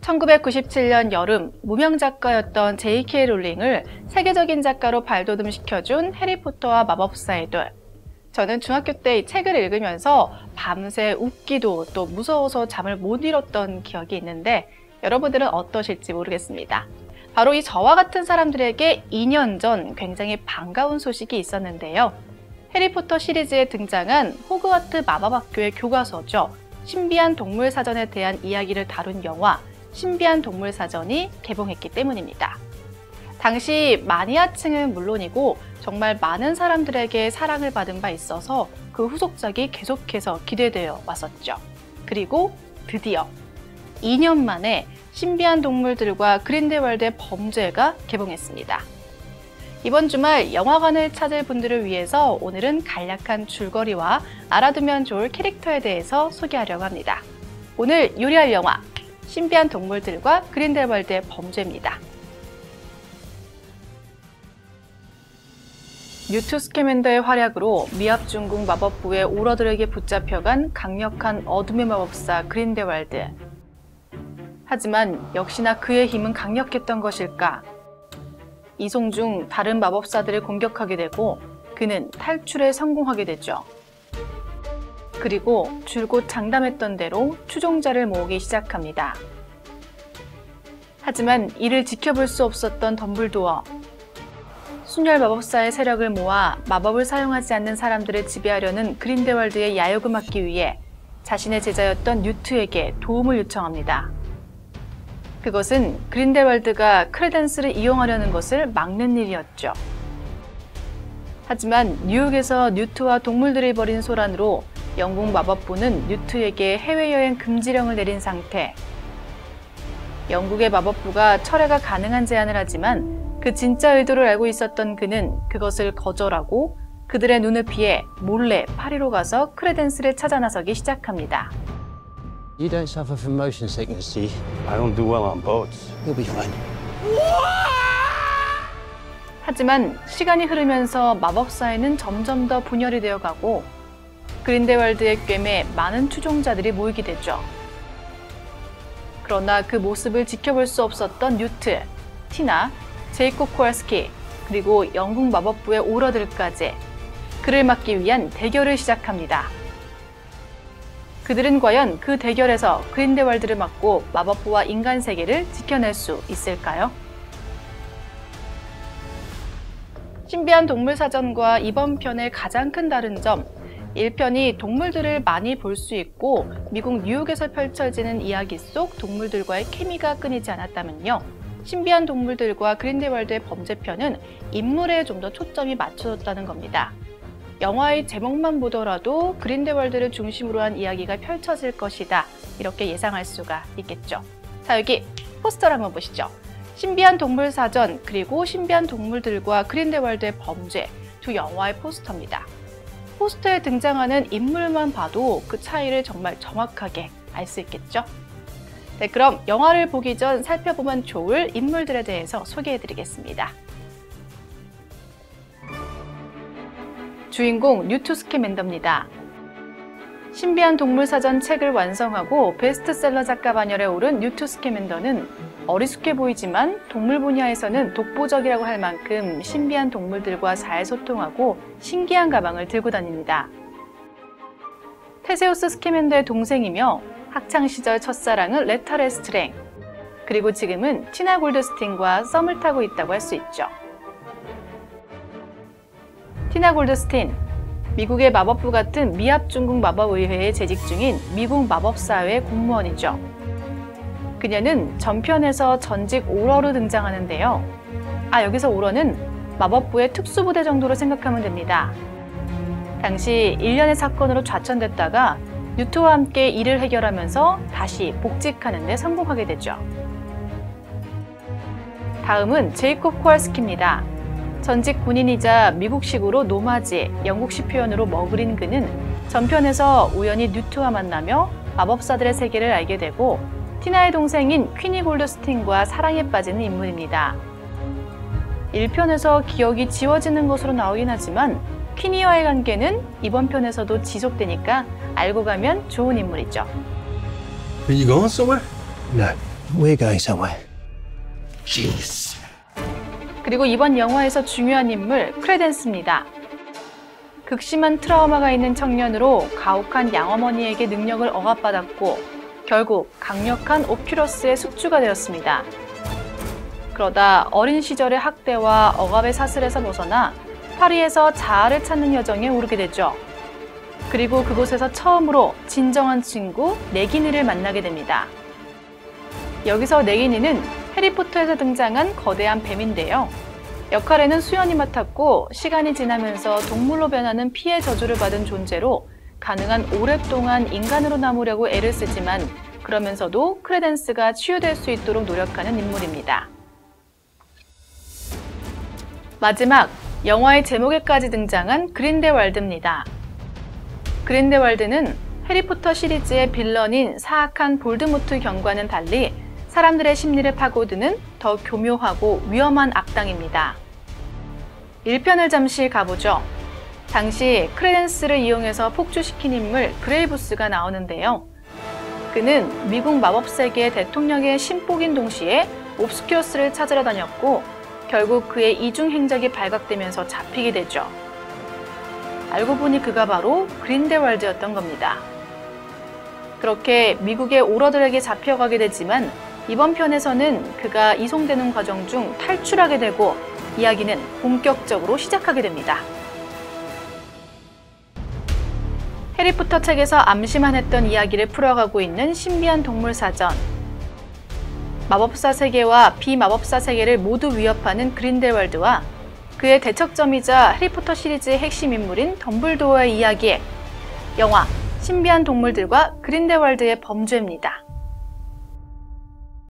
1997년 여름 무명 작가였던 J.K. 롤링을 세계적인 작가로 발돋움시켜준 해리포터와 마법사의 돌. 저는 중학교 때 이 책을 읽으면서 밤새 웃기도 또 무서워서 잠을 못 이뤘던 기억이 있는데 여러분들은 어떠실지 모르겠습니다. 바로 이 저와 같은 사람들에게 2년 전 굉장히 반가운 소식이 있었는데요. 해리포터 시리즈에 등장한 호그와트 마법학교의 교과서죠. 신비한 동물 사전에 대한 이야기를 다룬 영화 신비한 동물 사전이 개봉했기 때문입니다. 당시 마니아층은 물론이고 정말 많은 사람들에게 사랑을 받은 바 있어서 그 후속작이 계속해서 기대되어 왔었죠. 그리고 드디어 2년 만에 신비한 동물들과 그린델왈드의 범죄가 개봉했습니다. 이번 주말 영화관을 찾을 분들을 위해서 오늘은 간략한 줄거리와 알아두면 좋을 캐릭터에 대해서 소개하려고 합니다. 오늘 요리할 영화 신비한 동물들과 그린델왈드의 범죄입니다. 뉴트 스캐맨더의 활약으로 미합 중국 마법부의 오러들에게 붙잡혀간 강력한 어둠의 마법사 그린델왈드. 하지만 역시나 그의 힘은 강력했던 것일까? 이송 중 다른 마법사들을 공격하게 되고 그는 탈출에 성공하게 되죠. 그리고 줄곧 장담했던 대로 추종자를 모으기 시작합니다. 하지만 이를 지켜볼 수 없었던 덤블도어. 순혈 마법사의 세력을 모아 마법을 사용하지 않는 사람들을 지배하려는 그린델왈드의 야욕을 막기 위해 자신의 제자였던 뉴트에게 도움을 요청합니다. 그것은 그린델왈드가 크레덴스를 이용하려는 것을 막는 일이었죠. 하지만 뉴욕에서 뉴트와 동물들이 벌인 소란으로 영국 마법부는 뉴트에게 해외여행 금지령을 내린 상태. 영국의 마법부가 철회가 가능한 제안을 하지만 그 진짜 의도를 알고 있었던 그는 그것을 거절하고 그들의 눈을 피해 몰래 파리로 가서 크레덴스를 찾아 나서기 시작합니다. You don't suffer from motion sickness, do you? I don't do well on boats. You'll be fine. 하지만 시간이 흐르면서 마법사에는 점점 더 분열이 되어가고 그린델왈드의 꿰매에 많은 추종자들이 모이게 되죠. 그러나 그 모습을 지켜볼 수 없었던 뉴트, 티나, 제이콥 코왈스키, 그리고 영국 마법부의 오러들까지 그를 막기 위한 대결을 시작합니다. 그들은 과연 그 대결에서 그린델왈드를 막고 마법부와 인간 세계를 지켜낼 수 있을까요? 신비한 동물 사전과 이번 편의 가장 큰 다른 점, 1편이 동물들을 많이 볼 수 있고 미국 뉴욕에서 펼쳐지는 이야기 속 동물들과의 케미가 끊이지 않았다면요. 신비한 동물들과 그린델왈드의 범죄편은 인물에 좀 더 초점이 맞춰졌다는 겁니다. 영화의 제목만 보더라도 그린델왈드를 중심으로 한 이야기가 펼쳐질 것이다. 이렇게 예상할 수가 있겠죠. 자, 여기 포스터를 한번 보시죠. 신비한 동물 사전 그리고 신비한 동물들과 그린델왈드의 범죄 두 영화의 포스터입니다. 포스터에 등장하는 인물만 봐도 그 차이를 정말 정확하게 알 수 있겠죠? 네, 그럼 영화를 보기 전 살펴보면 좋을 인물들에 대해서 소개해드리겠습니다. 주인공 뉴트 스캐맨더입니다. 신비한 동물 사전 책을 완성하고 베스트셀러 작가 반열에 오른 뉴트 스캐맨더는 어리숙해 보이지만 동물 분야에서는 독보적이라고 할 만큼 신비한 동물들과 잘 소통하고 신기한 가방을 들고 다닙니다. 테세우스 스캐맨더의 동생이며 학창시절 첫사랑은 레타 레스트랭, 그리고 지금은 티나 골드스틴과 썸을 타고 있다고 할 수 있죠. 티나 골드스틴, 미국의 마법부 같은 미합 중국 마법의회에 재직 중인 미국 마법사회 공무원이죠. 그녀는 전편에서 전직 오러로 등장하는데요. 여기서 오러는 마법부의 특수부대 정도로 생각하면 됩니다. 당시 일련의 사건으로 좌천됐다가 뉴트와 함께 일을 해결하면서 다시 복직하는 데 성공하게 되죠. 다음은 제이콥 코왈스키입니다. 전직 군인이자 미국식으로 노마지, 영국식 표현으로 머그린 그는 전편에서 우연히 뉴트와 만나며 마법사들의 세계를 알게 되고 티나의 동생인 퀸이 골드스틴과 사랑에 빠지는 인물입니다. 1편에서 기억이 지워지는 것으로 나오긴 하지만 퀸이와의 관계는 이번 편에서도 지속되니까 알고 가면 좋은 인물이죠. Are you going somewhere? No, We're going somewhere. Jeez. 그리고 이번 영화에서 중요한 인물 크레덴스입니다. 극심한 트라우마가 있는 청년으로 가혹한 양어머니에게 능력을 억압받았고 결국 강력한 오큘러스의 숙주가 되었습니다. 그러다 어린 시절의 학대와 억압의 사슬에서 벗어나 파리에서 자아를 찾는 여정에 오르게 되죠. 그리고 그곳에서 처음으로 진정한 친구 네기니를 만나게 됩니다. 여기서 네기니는 해리포터에서 등장한 거대한 뱀인데요. 역할에는 수연이 맡았고 시간이 지나면서 동물로 변하는 피해 저주를 받은 존재로 가능한 오랫동안 인간으로 남으려고 애를 쓰지만 그러면서도 크레덴스가 치유될 수 있도록 노력하는 인물입니다. 마지막, 영화의 제목에까지 등장한 그린델왈드입니다. 그린델왈드는 해리포터 시리즈의 빌런인 사악한 볼드모트 경과는 달리 사람들의 심리를 파고드는 더 교묘하고 위험한 악당입니다. 1편을 잠시 가보죠. 당시 크레덴스를 이용해서 폭주시킨 인물 그레이브스가 나오는데요. 그는 미국 마법세계의 대통령의 신복인 동시에 옵스큐러스를 찾으러 다녔고 결국 그의 이중 행적이 발각되면서 잡히게 되죠. 알고 보니 그가 바로 그린델왈드였던 겁니다. 그렇게 미국의 오러들에게 잡혀가게 되지만 이번 편에서는 그가 이송되는 과정 중 탈출하게 되고 이야기는 본격적으로 시작하게 됩니다. 해리포터 책에서 암시만 했던 이야기를 풀어가고 있는 신비한 동물 사전. 마법사 세계와 비마법사 세계를 모두 위협하는 그린델왈드와 그의 대척점이자 해리포터 시리즈의 핵심 인물인 덤블도어의 이야기에 영화 신비한 동물들과 그린델왈드의 범죄입니다.